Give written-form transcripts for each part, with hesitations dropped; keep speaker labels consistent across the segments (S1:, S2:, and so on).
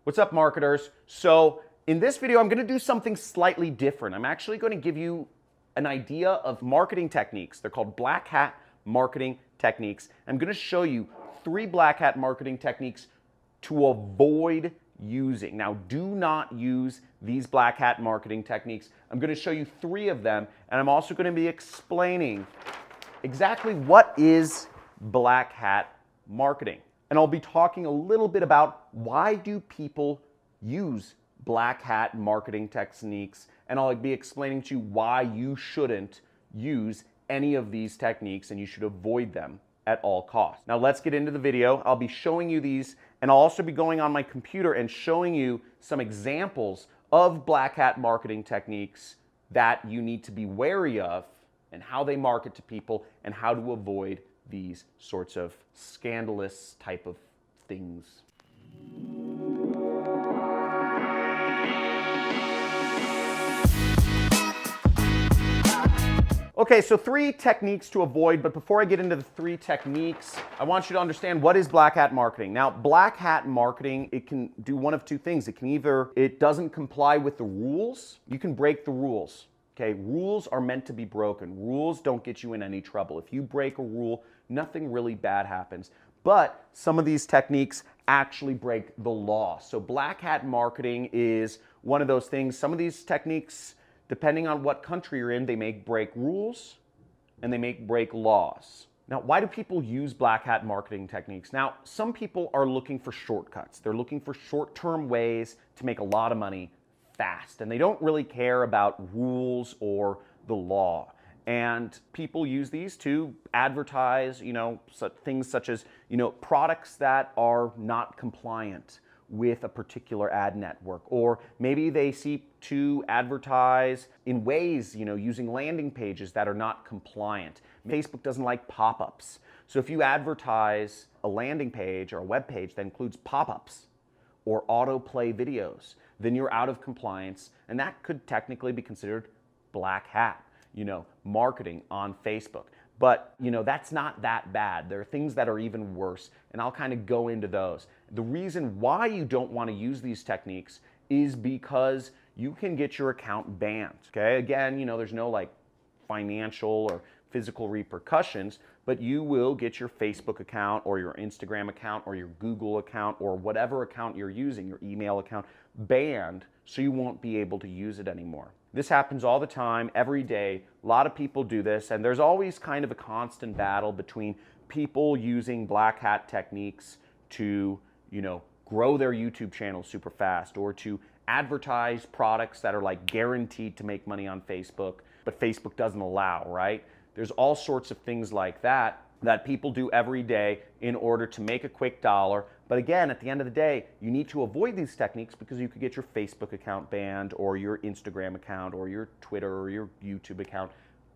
S1: What's up, marketers? So in this video, I'm going to do something slightly different. I'm actually going to give you an idea of marketing techniques. They're called black hat marketing techniques. I'm going to show you 3 black hat marketing techniques to avoid using. Now, do not use these black hat marketing techniques. I'm going to show you 3 of them, and I'm also going to be explaining exactly what is black hat marketing. And I'll be talking a little bit about why do people use black hat marketing techniques, and I'll be explaining to you why you shouldn't use any of these techniques and you should avoid them at all costs. Now let's get into the video. I'll be showing you these, and I'll also be going on my computer and showing you some examples of black hat marketing techniques that you need to be wary of and how they market to people and how to avoid these sorts of scandalous type of things. Okay, so 3 techniques to avoid, but before I get into the 3 techniques, I want you to understand what is black hat marketing. Now, black hat marketing, it can do one of 2 things. It can either, it doesn't comply with the rules. You can break the rules. Okay, rules are meant to be broken. Rules don't get you in any trouble. If you break a rule, nothing really bad happens. But some of these techniques actually break the law. So black hat marketing is one of those things. Some of these techniques, depending on what country you're in, they may break rules and they may break laws. Now, why do people use black hat marketing techniques? Now, some people are looking for shortcuts. They're looking for short-term ways to make a lot of money fast, and they don't really care about rules or the law. And people use these to advertise, things such as, products that are not compliant with a particular ad network, or maybe they seek to advertise in ways, using landing pages that are not compliant. Facebook doesn't like pop-ups. So if you advertise a landing page or a web page that includes pop-ups or autoplay videos, then you're out of compliance, and that could technically be considered black hat, marketing on Facebook. But, that's not that bad. There are things that are even worse, and I'll kind of go into those. The reason why you don't want to use these techniques is because you can get your account banned, okay? Again, there's no financial or physical repercussions, but you will get your Facebook account or your Instagram account or your Google account or whatever account you're using, your email account, banned, so you won't be able to use it anymore. This happens all the time, every day. A lot of people do this, and there's always kind of a constant battle between people using black hat techniques to, grow their YouTube channel super fast, or to advertise products that are guaranteed to make money on Facebook, but Facebook doesn't allow, right? There's all sorts of things like that people do every day in order to make a quick dollar. But again, at the end of the day, you need to avoid these techniques because you could get your Facebook account banned, or your Instagram account, or your Twitter, or your YouTube account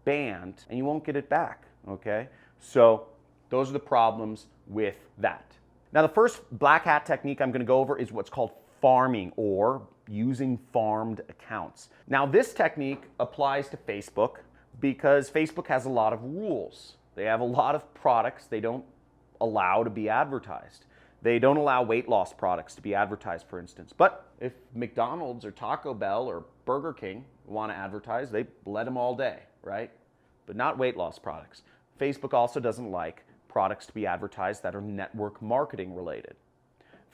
S1: banned, and you won't get it back, okay? So those are the problems with that. Now, the first black hat technique I'm gonna go over is what's called farming, or using farmed accounts. Now, this technique applies to Facebook because Facebook has a lot of rules. They have a lot of products they don't allow to be advertised. They don't allow weight loss products to be advertised, for instance. But if McDonald's or Taco Bell or Burger King want to advertise, they let them all day, right? But not weight loss products. Facebook also doesn't like products to be advertised that are network marketing related.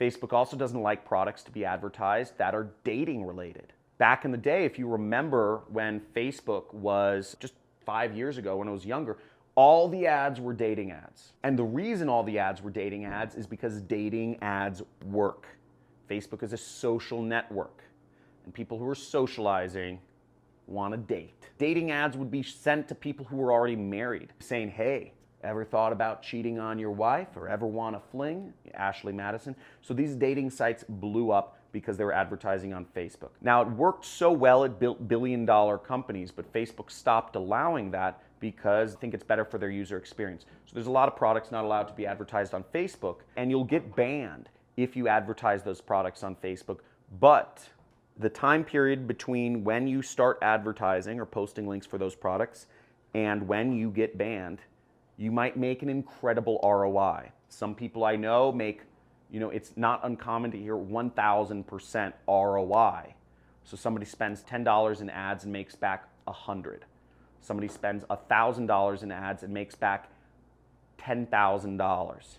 S1: Facebook also doesn't like products to be advertised that are dating related. Back in the day, if you remember when Facebook was just 5 years ago, when it was younger, all the ads were dating ads. And the reason all the ads were dating ads is because dating ads work. Facebook is a social network, and people who are socializing want to date. Dating ads would be sent to people who were already married, saying, hey, ever thought about cheating on your wife, or ever want a fling? Ashley Madison. So these dating sites blew up because they were advertising on Facebook. Now, it worked so well, it built billion-dollar companies, but Facebook stopped allowing that because I think it's better for their user experience. So there's a lot of products not allowed to be advertised on Facebook, and you'll get banned if you advertise those products on Facebook. But the time period between when you start advertising or posting links for those products and when you get banned, you might make an incredible ROI. Some people I know make You know, it's not uncommon to hear 1,000% ROI. So somebody spends $10 in ads and makes back 100. Somebody spends $1,000 in ads and makes back $10,000 the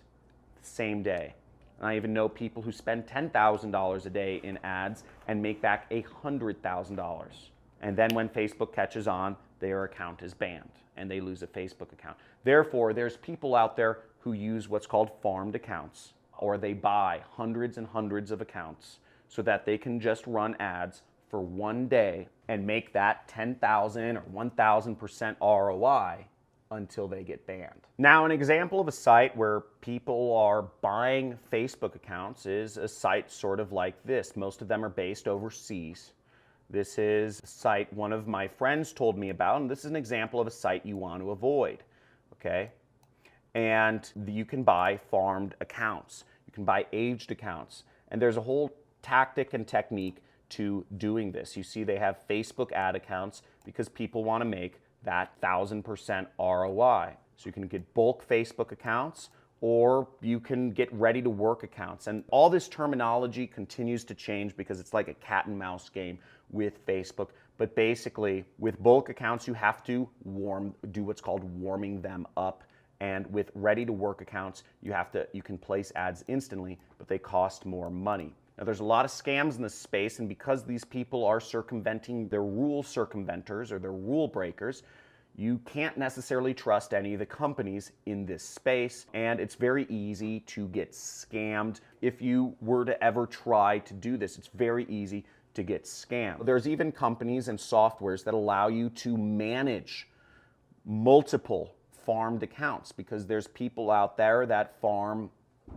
S1: same day. And I even know people who spend $10,000 a day in ads and make back $100,000. And then when Facebook catches on, their account is banned and they lose a Facebook account. Therefore, there's people out there who use what's called farmed accounts, or they buy hundreds and hundreds of accounts so that they can just run ads for one day and make that 10,000 or 1,000% ROI until they get banned. Now, an example of a site where people are buying Facebook accounts is a site sort of like this. Most of them are based overseas. This is a site one of my friends told me about, and this is an example of a site you want to avoid, okay? And you can buy farmed accounts. You can buy aged accounts. And there's a whole tactic and technique to doing this. You see they have Facebook ad accounts because people want to make that 1,000% ROI. So you can get bulk Facebook accounts, or you can get ready to work accounts. And all this terminology continues to change because it's like a cat and mouse game with Facebook. But basically, with bulk accounts, you have to do what's called warming them up. And with ready to work accounts, you can place ads instantly, but they cost more money. Now, there's a lot of scams in this space, and because these people are circumventing, they're rule circumventors or they're rule breakers, you can't necessarily trust any of the companies in this space, and it's very easy to get scammed. If you were to ever try to do this, it's very easy to get scammed. There's even companies and softwares that allow you to manage multiple farmed accounts, because there's people out there that farm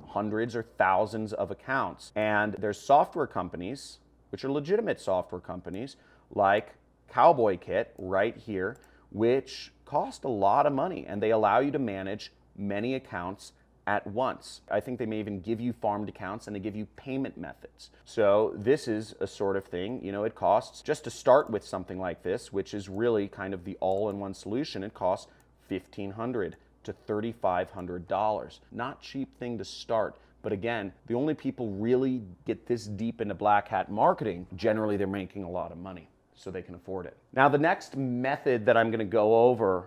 S1: hundreds or thousands of accounts. And there's software companies, which are legitimate software companies, like Cowboy Kit right here, which cost a lot of money, and they allow you to manage many accounts at once. I think they may even give you farmed accounts, and they give you payment methods. So this is a sort of thing, you know, it costs, just to start with something like this, which is really kind of the all-in-one solution, it costs $1,500 to $3,500. Not cheap thing to start, but again, the only people really get this deep into black hat marketing, generally they're making a lot of money, so they can afford it. Now, the next method that I'm going to go over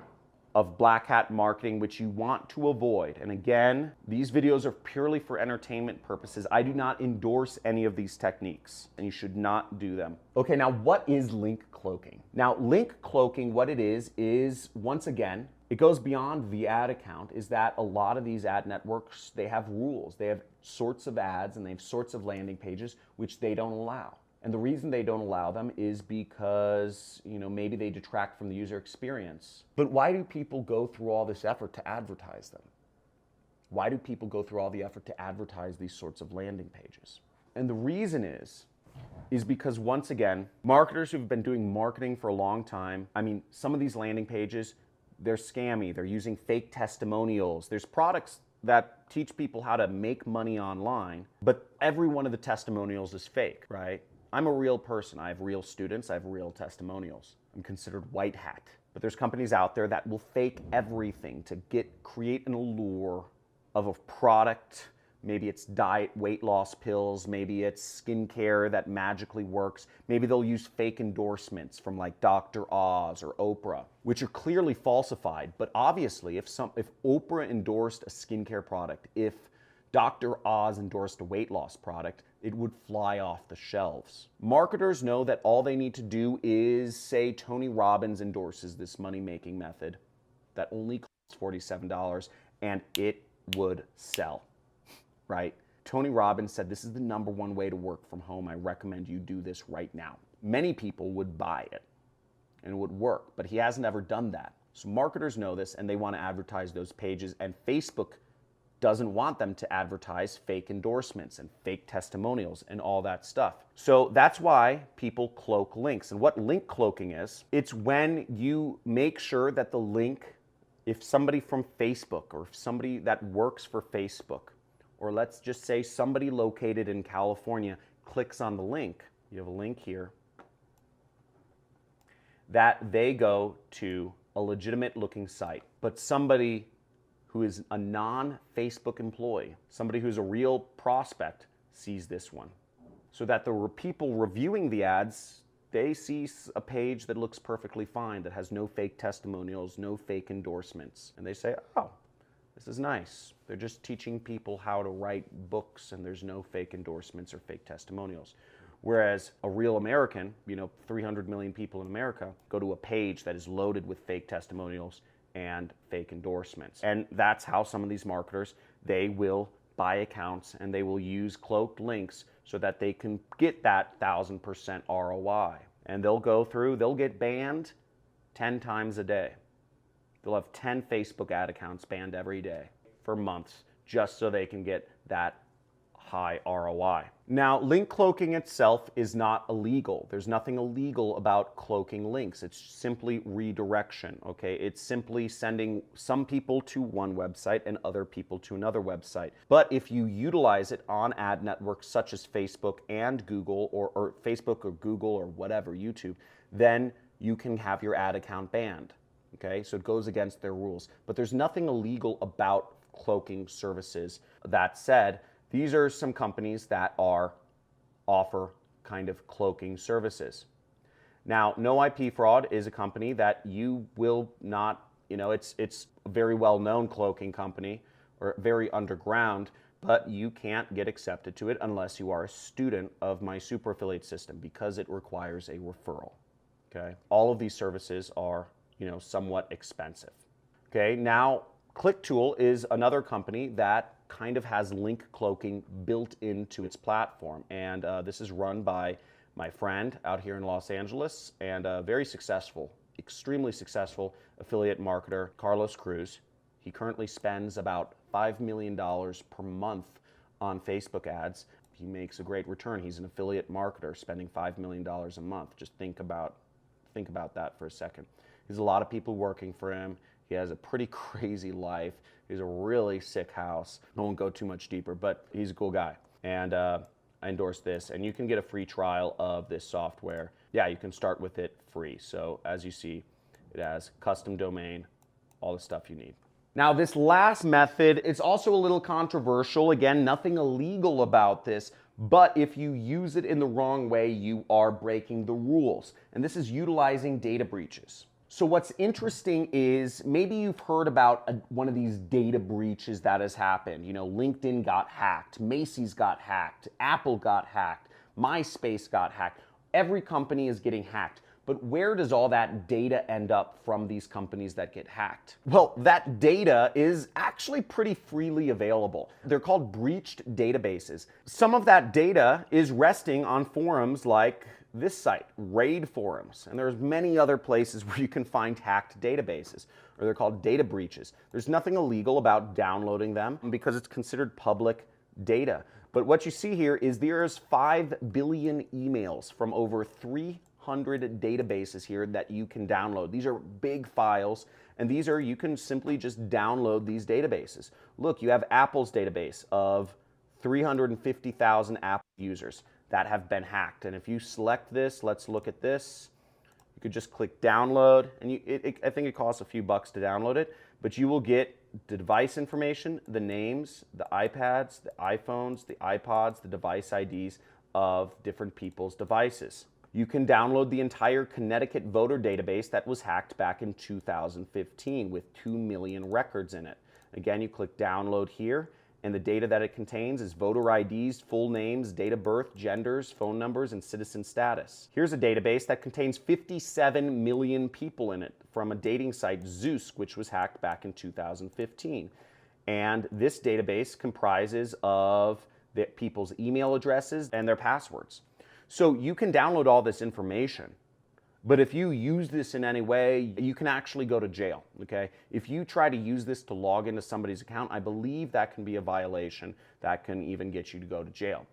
S1: of black hat marketing, which you want to avoid, and again, these videos are purely for entertainment purposes. I do not endorse any of these techniques, and you should not do them. Okay, now what is link cloaking? Now, link cloaking, what it is once again, it goes beyond the ad account, is that a lot of these ad networks, they have rules. They have sorts of ads and they have sorts of landing pages which they don't allow. And the reason they don't allow them is because, you know, maybe they detract from the user experience. But why do people go through all this effort to advertise them? Why do people go through all the effort to advertise these sorts of landing pages? And the reason is because once again, marketers who've been doing marketing for a long time, I mean, some of these landing pages, they're scammy, they're using fake testimonials. There's products that teach people how to make money online, but every one of the testimonials is fake, right? I'm a real person, I have real students, I have real testimonials. I'm considered white hat. But there's companies out there that will fake everything to create an allure of a product. Maybe it's diet weight loss pills, maybe it's skincare that magically works. Maybe they'll use fake endorsements from like Dr. Oz or Oprah, which are clearly falsified. But obviously, if Oprah endorsed a skincare product, if Dr. Oz endorsed a weight loss product, it would fly off the shelves. Marketers know that all they need to do is say Tony Robbins endorses this money-making method that only costs $47, and it would sell. Right? Tony Robbins said, this is the #1 way to work from home. I recommend you do this right now. Many people would buy it and it would work, but he hasn't ever done that. So marketers know this and they want to advertise those pages, and Facebook doesn't want them to advertise fake endorsements and fake testimonials and all that stuff. So that's why people cloak links. And what link cloaking is, it's when you make sure that the link, if somebody from Facebook or if somebody that works for Facebook, or let's just say somebody located in California clicks on the link, you have a link here, that they go to a legitimate looking site, but somebody who is a non-Facebook employee, somebody who's a real prospect, sees this one. So that the people reviewing the ads, they see a page that looks perfectly fine, that has no fake testimonials, no fake endorsements. And they say, oh, this is nice. They're just teaching people how to write books and there's no fake endorsements or fake testimonials. Whereas a real American, 300 million people in America, go to a page that is loaded with fake testimonials and fake endorsements. And that's how some of these marketers, they will buy accounts and they will use cloaked links so that they can get that 1,000% ROI. And they'll go through, they'll get banned 10 times a day. They'll have 10 Facebook ad accounts banned every day for months just so they can get that high ROI. Now, link cloaking itself is not illegal. There's nothing illegal about cloaking links. It's simply redirection, okay? It's simply sending some people to one website and other people to another website. But if you utilize it on ad networks such as Facebook and Google, or Facebook or Google or whatever, YouTube, then you can have your ad account banned, okay? So it goes against their rules. But there's nothing illegal about cloaking services. That said, these are some companies that offer kind of cloaking services. Now, No IP Fraud is a company that you will not, it's a very well-known cloaking company, or very underground, but you can't get accepted to it unless you are a student of my super affiliate system, because it requires a referral, okay? All of these services are, somewhat expensive. Okay, now ClickTool is another company that kind of has link cloaking built into its platform, and this is run by my friend out here in Los Angeles, and a very successful, extremely successful affiliate marketer, Carlos Cruz. He currently spends about $5 million per month on Facebook ads. He makes a great return. He's an affiliate marketer spending $5 million a month. Just think about that for a second. There's a lot of people working for him. He has a pretty crazy life. He's a really sick house. I won't go too much deeper, but he's a cool guy. And I endorse this. And you can get a free trial of this software. Yeah, you can start with it free. So as you see, it has custom domain, all the stuff you need. Now, this last method, it's also a little controversial. Again, nothing illegal about this, but if you use it in the wrong way, you are breaking the rules. And this is utilizing data breaches. So what's interesting is maybe you've heard about one of these data breaches that has happened. LinkedIn got hacked, Macy's got hacked, Apple got hacked, MySpace got hacked. Every company is getting hacked. But where does all that data end up from these companies that get hacked? Well, that data is actually pretty freely available. They're called breached databases. Some of that data is resting on forums like this site, RAID forums, and there's many other places where you can find hacked databases, or they're called data breaches. There's nothing illegal about downloading them because it's considered public data. But what you see here is there's 5 billion emails from over 300 databases here that you can download. These are big files, and you can simply just download these databases. Look, you have Apple's database of 350,000 Apple users that have been hacked. And if you select this, let's look at this. You could just click download, and I think it costs a few bucks to download it, but you will get the device information, the names, the iPads, the iPhones, the iPods, the device IDs of different people's devices. You can download the entire Connecticut voter database that was hacked back in 2015 with 2 million records in it. Again, you click download here, and the data that it contains is voter IDs, full names, date of birth, genders, phone numbers, and citizen status. Here's a database that contains 57 million people in it from a dating site, Zeus, which was hacked back in 2015. And this database comprises of the people's email addresses and their passwords. So you can download all this information, but if you use this in any way, you can actually go to jail, okay? If you try to use this to log into somebody's account, I believe that can be a violation that can even get you to go to jail.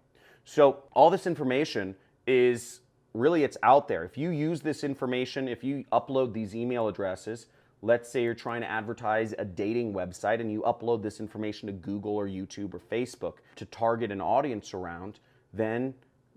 S1: So all this information is really, it's out there. If you use this information, if you upload these email addresses, let's say you're trying to advertise a dating website and you upload this information to Google or YouTube or Facebook to target an audience around, then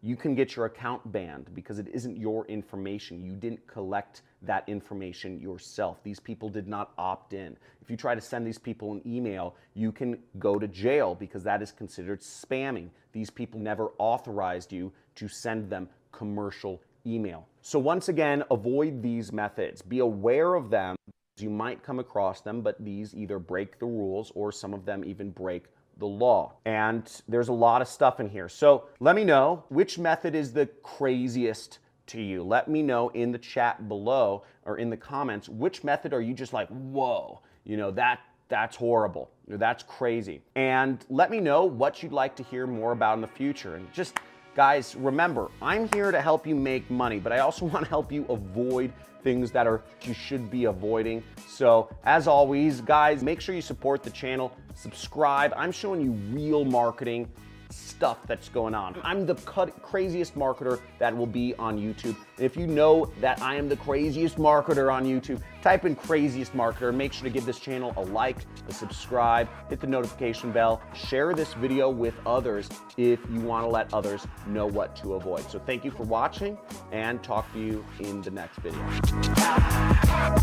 S1: you can get your account banned because it isn't your information. You didn't collect that information yourself. These people did not opt in. If you try to send these people an email, you can go to jail because that is considered spamming. These people never authorized you to send them commercial email. So once again, avoid these methods. Be aware of them. You might come across them, but these either break the rules or some of them even break the law. And there's a lot of stuff in here. So let me know which method is the craziest to you. Let me know in the chat below or in the comments, which method are you just like, whoa, you know, that's horrible, that's crazy. And let me know what you'd like to hear more about in the future. And just, guys, remember, I'm here to help you make money, but I also want to help you avoid things that you should be avoiding. So as always, guys, make sure you support the channel, subscribe. I'm showing you real marketing stuff that's going on. I'm the craziest marketer that will be on YouTube. And if you know that I am the craziest marketer on YouTube, type in craziest marketer. Make sure to give this channel a like, a subscribe, hit the notification bell, share this video with others if you want to let others know what to avoid. So thank you for watching and talk to you in the next video.